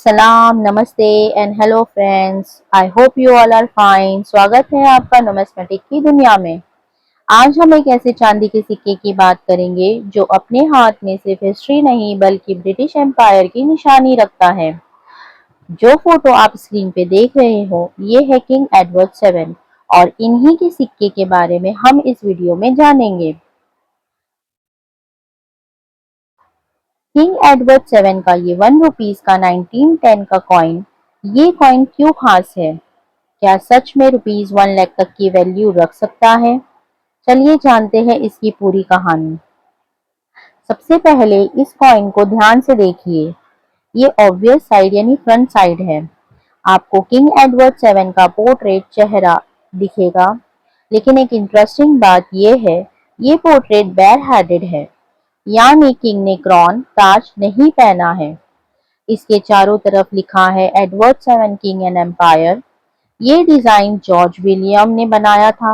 सलाम, नमस्ते and hello friends. I hope you all are fine. स्वागत है आपका नुमिस्मेटिक की दुनिया में। आज हम एक ऐसे चांदी के सिक्के की बात करेंगे जो अपने हाथ में सिर्फ हिस्ट्री नहीं बल्कि ब्रिटिश एम्पायर की निशानी रखता है। जो फोटो आप स्क्रीन पे देख रहे हो ये है किंग एडवर्ड सेवन और इन्हीं के सिक्के के बारे में हम इस वीडियो में जानेंगे। किंग एडवर्ड सेवन का ये 1 रुपीज का 1910 का कॉइन, ये कॉइन क्यों खास है? क्या सच में रुपीज 1 लाख तक की वैल्यू रख सकता है? चलिए जानते हैं इसकी पूरी कहानी। सबसे पहले इस कॉइन को ध्यान से देखिए। ये ऑब्वियस साइड यानी फ्रंट साइड है। आपको किंग एडवर्ड सेवन का पोर्ट्रेट चेहरा दिखेगा, लेकिन एक इंटरेस्टिंग बात यह है, ये पोर्ट्रेट बेयर हेडेड है, यानी किंग ने क्रॉन ताज नहीं पहना है। इसके चारों तरफ लिखा है Edward seven king and empire. ये डिजाइन जॉर्ज विलियम ने बनाया था।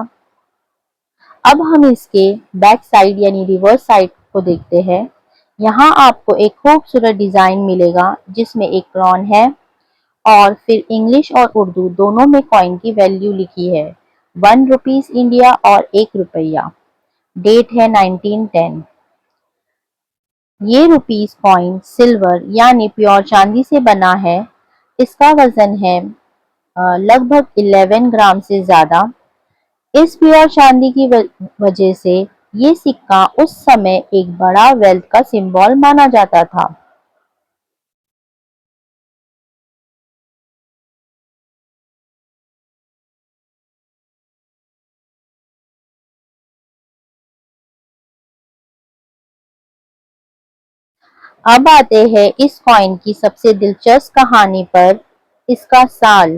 अब हम इसके बैक साइड यानी रिवर्स साइड को देखते हैं। यहाँ आपको एक खूबसूरत डिजाइन मिलेगा जिसमें एक क्रॉन है और फिर इंग्लिश और उर्दू दोनों में कॉइन की वैल्यू लिखी है। 1 रुपीज इंडिया और 1 रुपया। डेट है 1910। ये रुपीस कॉइन सिल्वर यानी प्योर चांदी से बना है। इसका वजन है लगभग 11 ग्राम से ज्यादा। इस प्योर चांदी की वजह से ये सिक्का उस समय एक बड़ा वेल्थ का सिंबल माना जाता था। अब आते हैं इस कॉइन की सबसे दिलचस्प कहानी पर। इसका साल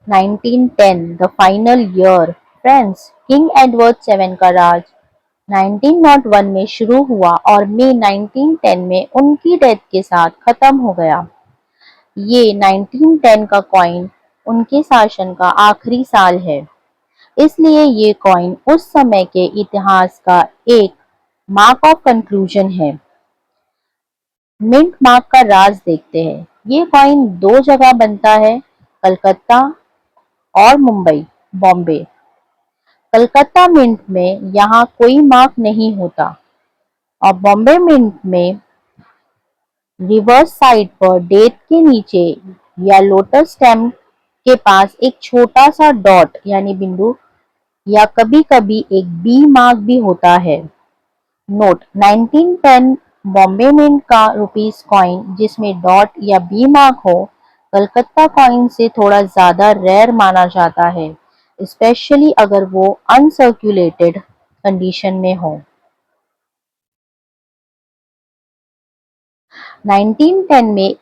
1910, the final year. Friends, king Edward seven का राज 1901 में शुरू हुआ और मई 1910 में उनकी डेथ के साथ खत्म हो गया। ये 1910 का कॉइन उनके शासन का आखिरी साल है, इसलिए ये कॉइन उस समय के इतिहास का एक मार्क ऑफ कंक्लूजन है। मिंट मार्क का राज देखते हैं। ये कॉइन दो जगह बनता है, कलकत्ता और मुंबई, बॉम्बे। कलकत्ता मिंट में यहाँ कोई मार्क नहीं होता और बॉम्बे मिंट में रिवर्स साइड पर डेट के नीचे या लोटस स्टेम के पास एक छोटा सा डॉट यानी बिंदु या कभी कभी एक बी मार्क भी होता है। नोट, 1910 बॉम्बे मिंट का रुपीस कॉइन जिसमें डॉट या बी मार्क हो कलकत्ता कॉइन से थोड़ा ज्यादा रेयर माना जाता है, स्पेशली अगर वो अनसर्कुलेटेड कंडीशन में हो। 1910 में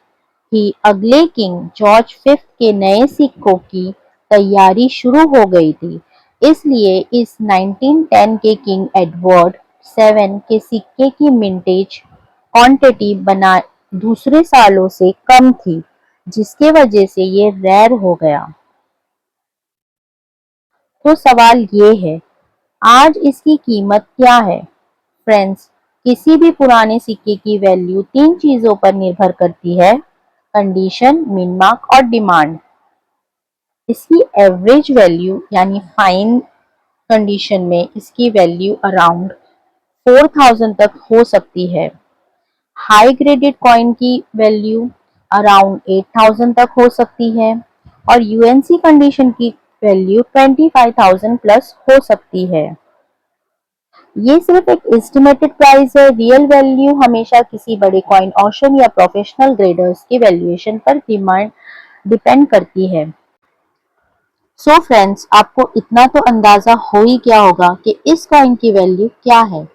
ही अगले किंग जॉर्ज फिफ्थ के नए सिक्कों की तैयारी शुरू हो गई थी, इसलिए इस 1910 के किंग एडवर्ड सेवन के सिक्के की मिंटेज क्वांटिटी बना दूसरे सालों से कम थी, जिसके वजह से ये रेयर हो गया। तो सवाल ये है, आज इसकी कीमत क्या है? फ्रेंड्स, किसी भी पुराने सिक्के की वैल्यू तीन चीजों पर निर्भर करती है, कंडीशन, मिन मार्क और डिमांड। इसकी एवरेज वैल्यू यानी फाइन कंडीशन में इसकी वैल्यू अराउंड 4000 तक हो सकती है। हाई ग्रेडेड कॉइन की वैल्यू अराउंड 8000 तक हो सकती है और यूएनसी कंडीशन की वैल्यू 25000 प्लस हो सकती है। ये सिर्फ एक एस्टिमेटेड प्राइस है। रियल वैल्यू हमेशा किसी बड़े कॉइन ऑक्शन या प्रोफेशनल ग्रेडर्स की वैल्यूएशन पर डिपेंड करती है। सो फ्रेंड्स, आपको इतना तो अंदाजा हो ही गया होगा कि इस कॉइन की वैल्यू क्या है।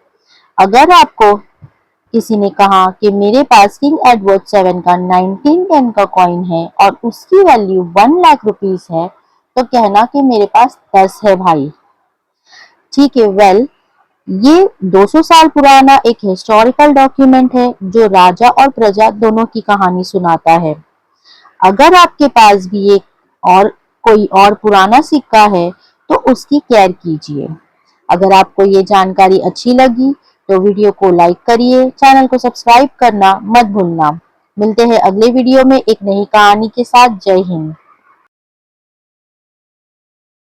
अगर आपको किसी ने कहा कि मेरे पास किंग एडवर्ड सेवन का 1910 का कॉइन है और उसकी वैल्यू 1 लाख रुपीस है, तो कहना कि मेरे पास 10 है भाई। ठीक है, वेल, ये 200 साल पुराना एक हिस्टोरिकल डॉक्यूमेंट है जो राजा और प्रजा दोनों की कहानी सुनाता है। अगर आपके पास भी एक और कोई और पुराना सिक्का है तो उसकी केयर कीजिए। अगर आपको ये जानकारी अच्छी लगी तो वीडियो को लाइक करिए, चैनल को सब्सक्राइब करना मत भूलना। मिलते हैं अगले वीडियो में एक नई कहानी के साथ। जय हिंद।